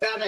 Kind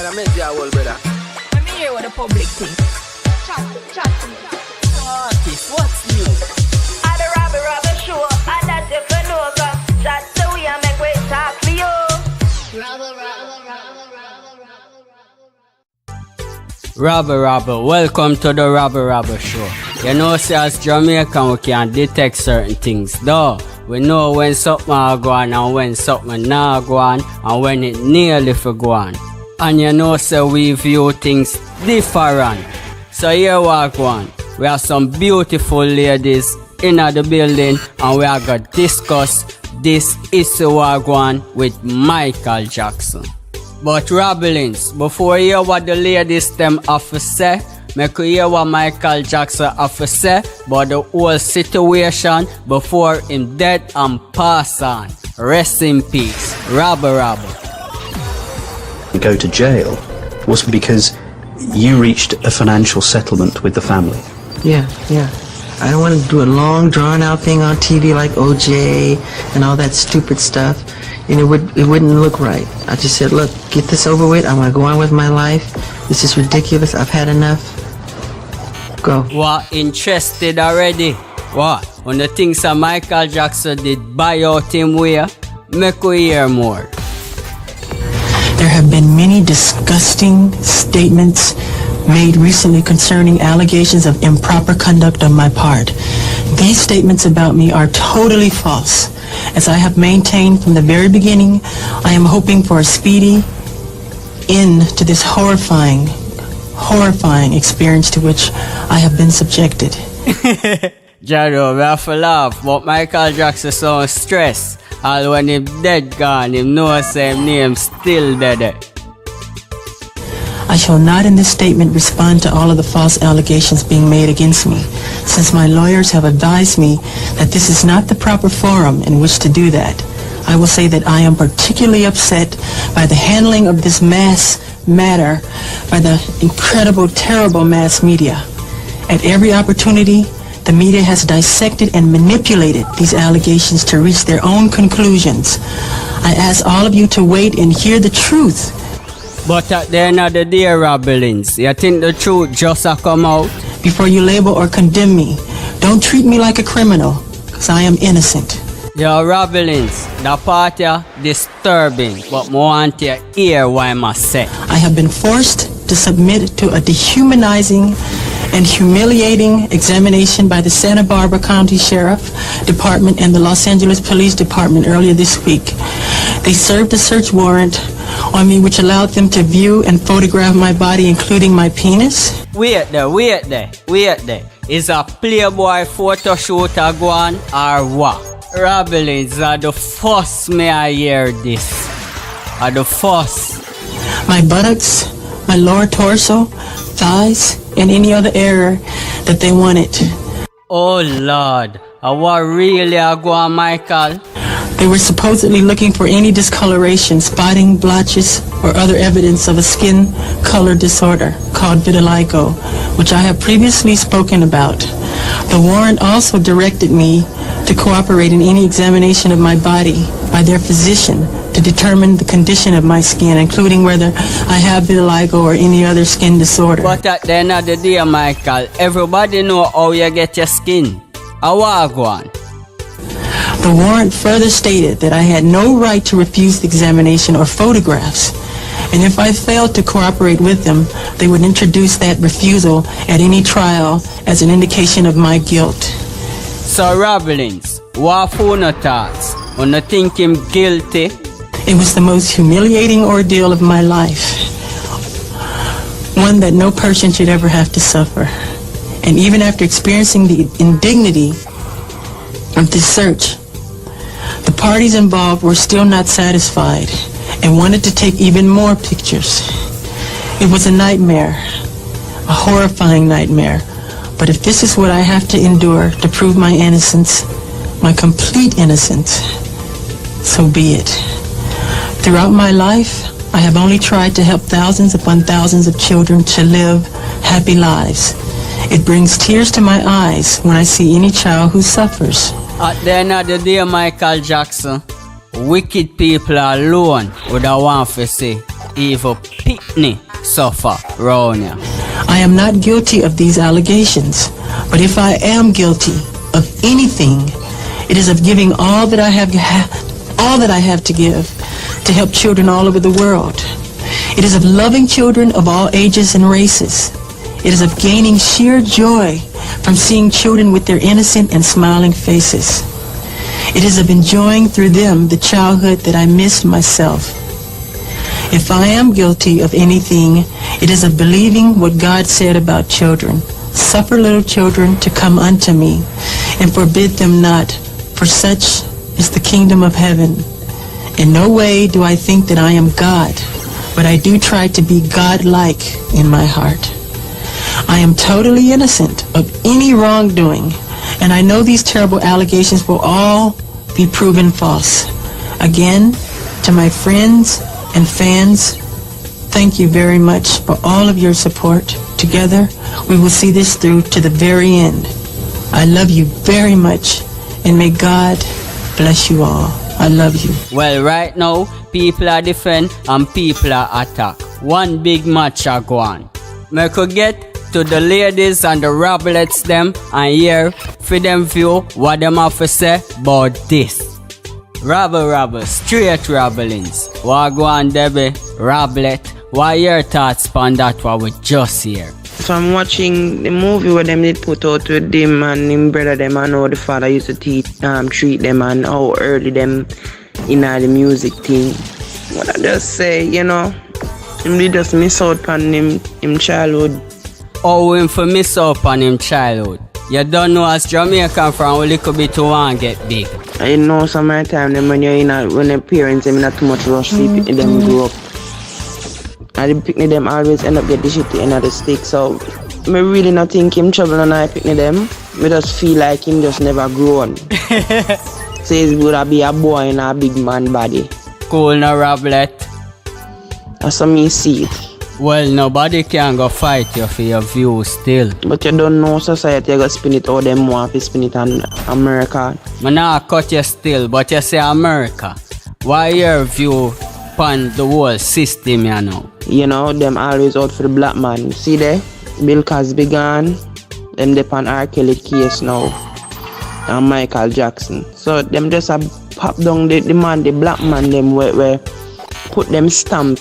of make your whole brother. Let me hear what the public think. Chat to me. What's new? At the Rabble Show, and that's if you know, cause chat so we a make we talk for you. Rabble, welcome to the Rabble Show. You know, see, as Jamaican, we can detect certain things, though. We know when something go on and when something not go on and when it nearly for go on. And you know, so we view things different. So here we go on. We have some beautiful ladies in the building and we are going to discuss this issue we go on with Michael Jackson. But Rabblingz, before you hear what the ladies them have to say, make you hear what Michael Jackson have to say about the whole situation before him dead and pass on. Rest in peace. Rabble. Go to jail was because you reached a financial settlement with the family. Yeah. I don't want to do a long, drawn-out thing on TV like OJ and all that stupid stuff. And it wouldn't look right. I just said, look, get this over with. I'm going to go on with my life. This is ridiculous. I've had enough. Go. What, interested already? What? When the things that Michael Jackson did buy out him where? Make we hear more. There have been many disgusting statements made recently concerning allegations of improper conduct on my part. These statements about me are totally false. As I have maintained from the very beginning, I am hoping for a speedy end to this horrifying experience to which I have been subjected. Jado, we have to laugh, but Michael Jackson so stressed. All when him dead gone, him know same name still dead. I shall not in this statement respond to all of the false allegations being made against me, since my lawyers have advised me that this is not the proper forum in which to do that. I will say that I am particularly upset by the handling of this mass matter by the incredible, terrible mass media. At every opportunity, the media has dissected and manipulated these allegations to reach their own conclusions. I ask all of you to wait and hear the truth. But at the end of the day, Rabblingz, you think the truth just a come out? Before you label or condemn me, don't treat me like a criminal, because I am innocent. Yo, Rabblingz, the part disturbing, but I want to hear what I must say. I have been forced to submit to a dehumanizing and humiliating examination by the Santa Barbara County Sheriff Department and the Los Angeles Police Department earlier this week. They served a search warrant on me which allowed them to view and photograph my body, including my penis. Wait there. Is a Playboy photo shoot a go on or what? Rabblingz are the first me I hear this. Are the first. My buttocks, my lower torso, thighs, and any other area that they wanted. Oh Lord, what really a go on, Michael? They were supposedly looking for any discoloration, spotting, blotches, or other evidence of a skin color disorder called vitiligo, which I have previously spoken about. The warrant also directed me to cooperate in any examination of my body by their physician to determine the condition of my skin, including whether I have vitiligo or any other skin disorder. But at the end of the day, Michael, everybody know how you get your skin. How I go on? The warrant further stated that I had no right to refuse the examination or photographs, and if I failed to cooperate with them, they would introduce that refusal at any trial as an indication of my guilt. So Rabblingz, what for no thoughts? On not think him guilty? It was the most humiliating ordeal of my life, one that no person should ever have to suffer. And even after experiencing the indignity of this search, the parties involved were still not satisfied and wanted to take even more pictures. It was a nightmare, a horrifying nightmare. But if this is what I have to endure to prove my innocence, my complete innocence, so be it. Throughout my life, I have only tried to help thousands upon thousands of children to live happy lives. It brings tears to my eyes when I see any child who suffers. At the end of the day, Michael Jackson, wicked people alone would have want to see evil pitney suffer round here. I am not guilty of these allegations, but if I am guilty of anything, it is of giving all that I have to give to help children all over the world. It is of loving children of all ages and races. It is of gaining sheer joy from seeing children with their innocent and smiling faces. It is of enjoying through them the childhood that I miss myself. If I am guilty of anything, it is of believing what God said about children. Suffer little children to come unto me, and forbid them not, for such is the kingdom of heaven. In no way do I think that I am God, but I do try to be God-like in my heart. I am totally innocent of any wrongdoing, and I know these terrible allegations will all be proven false. Again, to my friends and fans, thank you very much for all of your support. Together, we will see this through to the very end. I love you very much, and may God bless you all. I love you. Well, right now, people are defend and people are attack. One big match are going. Me could get to the ladies and the rabblettes them and hear for them view what them have to say about this. Rabble, straight Rabblingz. What go on, Debbie? Rabblet. What your thoughts on that what we just hear? So I'm watching the movie where them did put out with them and him brother them and how the father used to treat them and how early them in the music thing. What I just say, you know, him did just miss out on him childhood. Oh, him for miss out on him childhood. You don't know as Jamaican from a little bit to want get big. I know some of the time them when you're when the parents them not too much rush see them grow up. And the picnic them always end up get the shit end of the stick. So me really not think him trouble and I picnic them. Me just feel like him just never grown. Says so would be a boy in a big man body. Cool no Rabblet. That's how me see it. Well, nobody can go fight you for your views still. But you don't know society you go spin it how them want to spin it on America. I nah cut you still, but you say America. Why your view on the whole system, you know? You know, them always out for the black man. See there? Bill Cosby gone. Them dep on R. Kelly case now. And Michael Jackson. So them just a pop down the man, the black man them where put them stamp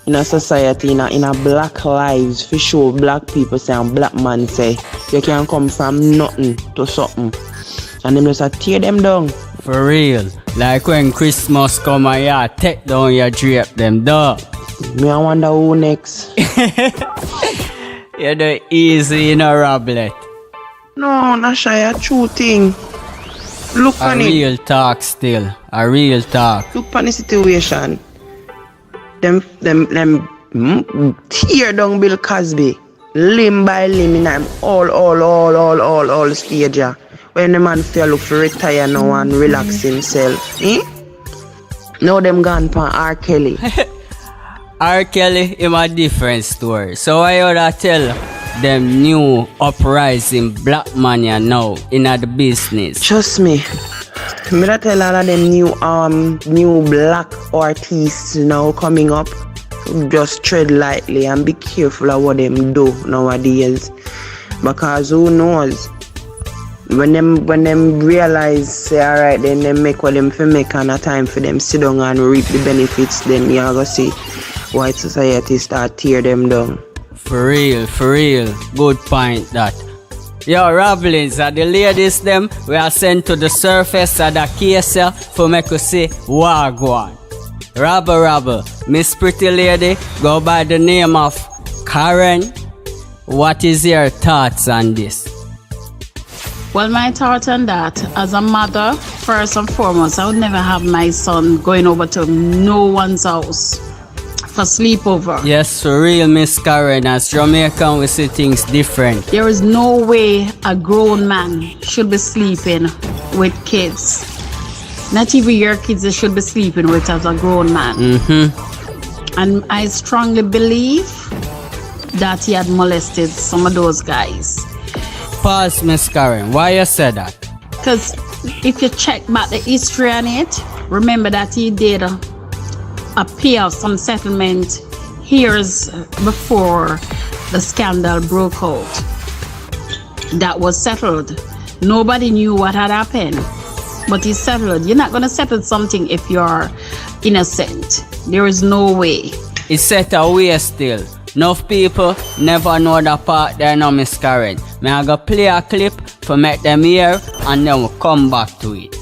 in a society, in a black lives, for sure black people say and black man say you can come from nothing to something. And them just tear them down. For real. Like when Christmas come and you take down your drape them duh. Me I wonder who next. You're the easy in a Rabblet. No, NASH-I-I, a true thing. Look A on it. real talk still. A real talk. Look on the situation. Them tear down Bill Cosby, limb by limb in them all stage. When the man feel look for retire now and relax himself. Now them gone for R. Kelly. R. Kelly is a different story. So I oughta tell them new uprising black man you now in the business. Trust me. Me that tell all of them new black artists now coming up. Just tread lightly and be careful of what them do nowadays. Because who knows? When them realize say alright then them make what them for make and a time for them sit down and reap the benefits, then you are gonna see white society start tear them down. For real. Good point that. Yo, Rabblingz, are the ladies them we are sent to the surface of the case for make us see wagwan. Rabble, Miss Pretty Lady, go by the name of Karen. What is your thoughts on this? Well, my thought on that, as a mother, first and foremost, I would never have my son going over to no one's house for sleepover. Yes, for real, Miss Karen. As Jamaican, we see things different. There is no way a grown man should be sleeping with kids. Not even your kids they should be sleeping with as a grown man. And I strongly believe that he had molested some of those guys. Pause, Miss Karen. Why you said that? Because if you check back the history on it, remember that he did a payoff, some settlement years before the scandal broke out. That was settled. Nobody knew what had happened, but he settled. You're not going to settle something if you're innocent. There is no way. It's set away still. Enough people never know that part there now, Miss Karen. May I go play a clip to make them hear and then we'll come back to it.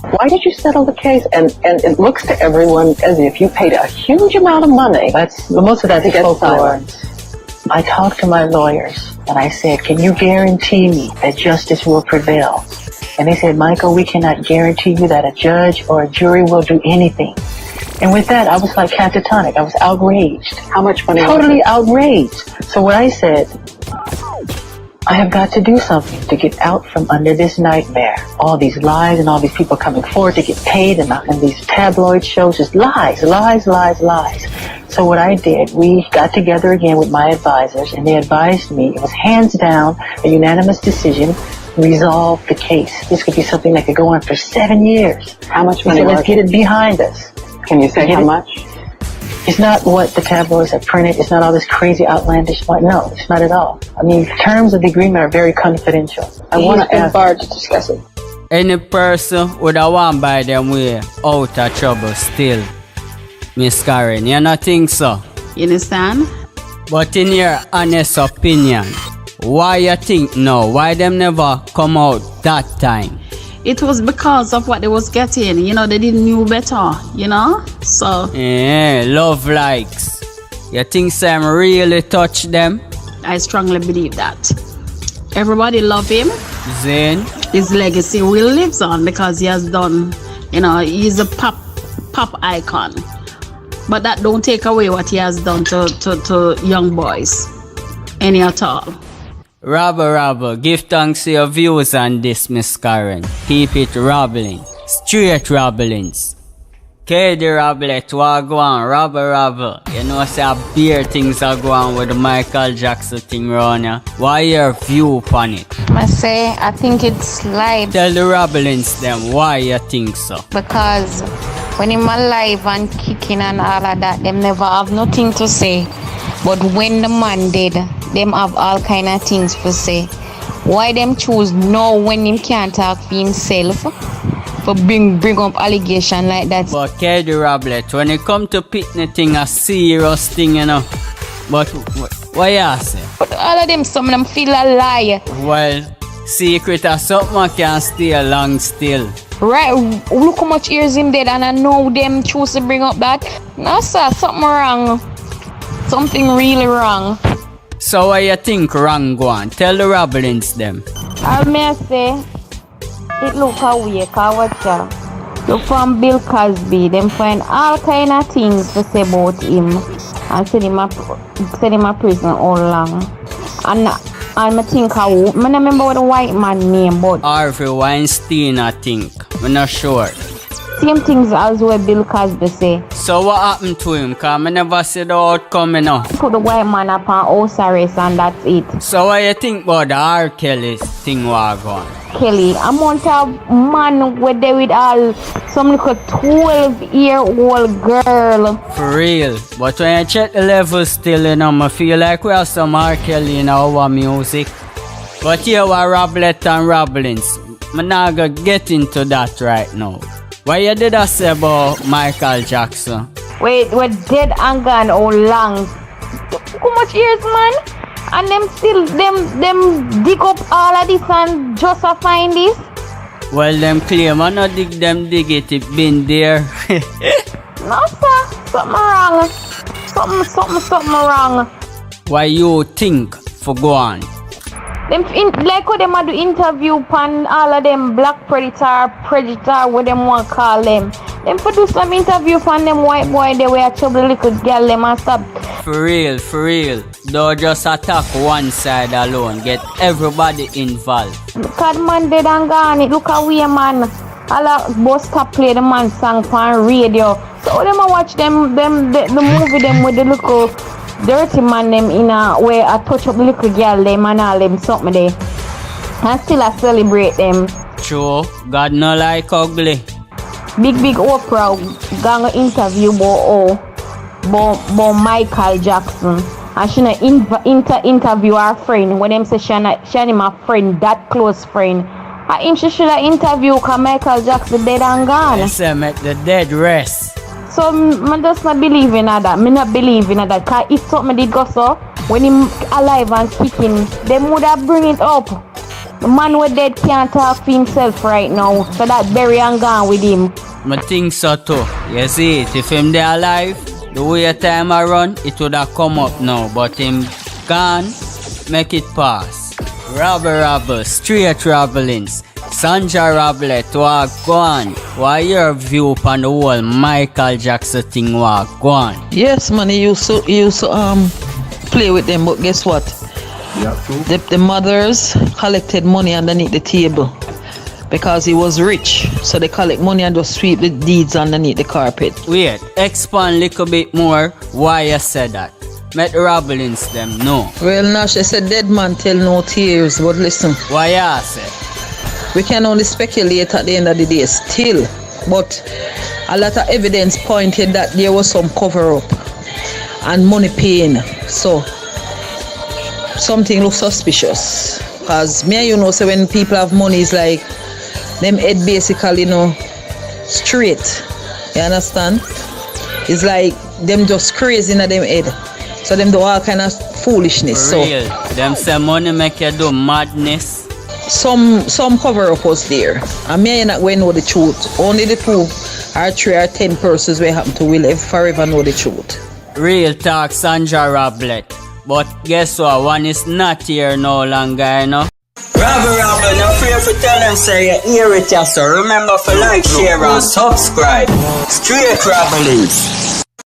Why did you settle the case? And it looks to everyone as if you paid a huge amount of money. That's most of that to get silence. I talked to my lawyers and I said, can you guarantee me that justice will prevail? And they said, Michael, we cannot guarantee you that a judge or a jury will do anything. And with that, I was like catatonic. I was outraged. How much money? Totally outraged. So what I said, I have got to do something to get out from under this nightmare. All these lies and all these people coming forward to get paid and these tabloid shows, just lies, lies, lies, lies. So what I did, we got together again with my advisors and they advised me, it was hands down, a unanimous decision, resolve the case. This could be something that could go on for 7 years. How much money? So let's get it behind us. Can you say how much? It's not what the tabloids have printed. It's not all this crazy outlandish. No, it's not at all. I mean, terms of the agreement are very confidential. I want to ask barred to discuss it. Any person would have want by them way out of trouble still, Miss Karen. You not think so? You understand? But in your honest opinion, why you think no? Why them never come out that time? It was because of what they was getting. You know, they didn't know better, you know? So... Yeah, love likes. You think Sam really touched them? I strongly believe that. Everybody love him. Then? His legacy will live on because he has done, you know, he's a pop icon. But that don't take away what he has done to young boys. Any at all. Rabble, give thanks to your views on this, Miss Karen. Keep it rabbling. Straight rabblings. KD Rabblet, what go on? Rabble. You know, say a beer things are going with the Michael Jackson thing around here. Why your view upon it? I say, I think it's live. Tell the rabblings them why you think so. Because when him alive and kicking and all of that, them never have nothing to say. But when the man dead, them have all kind of things to say. Why them choose no when him can't talk for himself? For bring up allegation like that. But KD Rabblet, when it come to pitney thing, a serious thing, you know. But what you say? But all of them, some of them feel a lie. Well, secret of something can stay long still. Right, look how much years him dead and I know them choose to bring up that. No sir, something wrong. Something really wrong. So what you think wrong go on? Tell the Rabblings them. I may say, it look away, cause watch ya. Look from Bill Cosby, them find all kind of things to say about him. And send him a prison all long. And I think I don't remember what the white man name, but Harvey Weinstein, I think. I'm not sure. Same things as what Bill Cosby say. So what happened to him? Cause I never see the outcome, you know. Put the white man up on house arrest and that's it. So what you think about the R. Kelly's thing was going? Kelly, amount of man were there with all some little 12-year-old girl. For real. But when you check the levels still, you know, I feel like we have some R. Kelly in our music. But here we are Rabblet and Rabblings. I'm not gonna get into that right now. What you did I say about Michael Jackson? Wait, we're dead and gone how long? How much years, man? And them still, them dig up all of this and just find this? Well, them claim I not dig it been there. No, sir. Something wrong. Something wrong. Why you think for go on? Them like how them do interview pan all of them black predator, what them want call them. Them for do some interview pan them white boy they were trouble little girl them and stop. For real. Don't just attack one side alone. Get everybody involved. Because man dead and gone. It look away man. All of both stop play the man song on radio. So them a watch the movie them with the little dirty man them in a way I touch up the little girl them and all them something there. And still I celebrate them. True. God no like ugly. Big Oprah gonna interview about Michael Jackson. And she interview her friend when them say she and him a friend, that close friend. I think she should have interviewed cause Michael Jackson dead and gone. Yes, make the dead rest. So I just not believe in that. Me not believe in that. Cause if something did go so, when him alive and kicking, them would have bring it up. The man who dead can't talk for himself right now. So that bury and gone with him. I think so too. You see it, if him there alive, the way time I run, it would have come up now. But him gone, make it pass. Rabble, straight Rabblingz. Sanja Rabblette, walk on. What your view upon the whole Michael Jackson thing walk on? Yes, man, he used to play with them, but guess what? The mothers collected money underneath the table because he was rich. So they collect money and just sweep the deeds underneath the carpet. Wait, expand a little bit more why you said that. Make the Rabblingz them know. Well, Nash, I said dead man tell no tears, but listen. Why you say? We can only speculate at the end of the day still. But a lot of evidence pointed that there was some cover-up and money paying. So something looks suspicious. Because me and you know, so when people have money, it's like them head basically, straight. You understand? It's like them just crazy in them head. So them do all kind of foolishness. For real. Them say money make you do madness. Some cover up was there. And me and not going to know the truth. Only the 2 or 3 or 10 persons we happen to will forever know the truth. Real talk, Sanja Rabblette. But guess what? One is not here no longer, you know. Rabble, no fear for tell them say you hear it, so remember for like, share and subscribe. Straight Rabblingz.